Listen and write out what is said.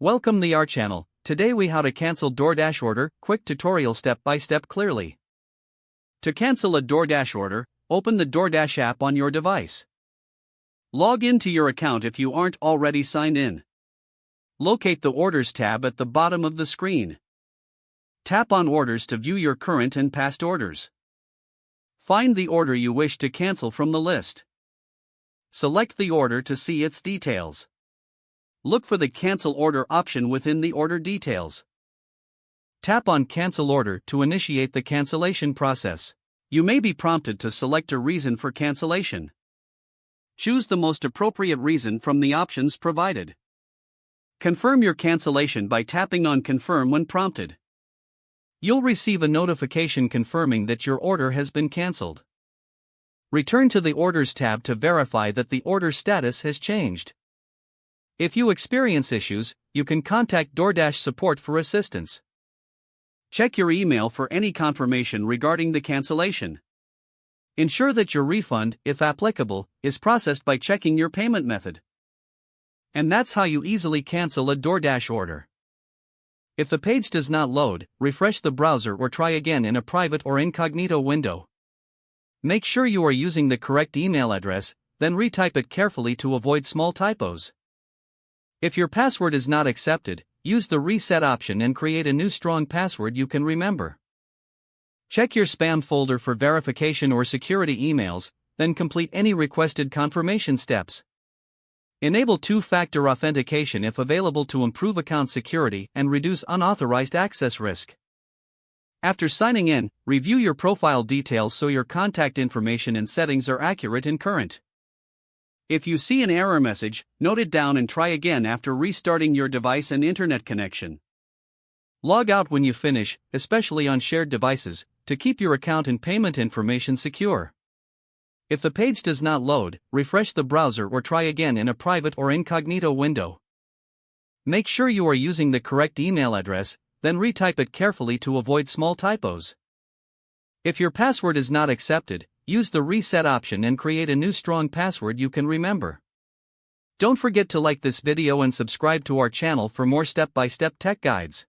Welcome to our channel. Today we how to cancel DoorDash order, quick tutorial step by step clearly. To cancel a DoorDash order, open the DoorDash app on your device. Log into your account if you aren't already signed in. Locate the Orders tab at the bottom of the screen. Tap on Orders to view your current and past orders. Find the order you wish to cancel from the list. Select the order to see its details. Look for the Cancel Order option within the order details. Tap on Cancel Order to initiate the cancellation process. You may be prompted to select a reason for cancellation. Choose the most appropriate reason from the options provided. Confirm your cancellation by tapping on Confirm when prompted. You'll receive a notification confirming that your order has been canceled. Return to the Orders tab to verify that the order status has changed. If you experience issues, you can contact DoorDash support for assistance. Check your email for any confirmation regarding the cancellation. Ensure that your refund, if applicable, is processed by checking your payment method. And that's how you easily cancel a DoorDash order. If the page does not load, refresh the browser or try again in a private or incognito window. Make sure you are using the correct email address, then retype it carefully to avoid small typos. If your password is not accepted, use the reset option and create a new strong password you can remember. Check your spam folder for verification or security emails, then complete any requested confirmation steps. Enable two-factor authentication if available to improve account security and reduce unauthorized access risk. After signing in, review your profile details so your contact information and settings are accurate and current. If you see an error message, note it down and try again after restarting your device and internet connection. Log out when you finish, especially on shared devices, to keep your account and payment information secure. If the page does not load, refresh the browser or try again in a private or incognito window. Make sure you are using the correct email address, then retype it carefully to avoid small typos. If your password is not accepted, use the reset option and create a new strong password you can remember. Don't forget to like this video and subscribe to our channel for more step-by-step tech guides.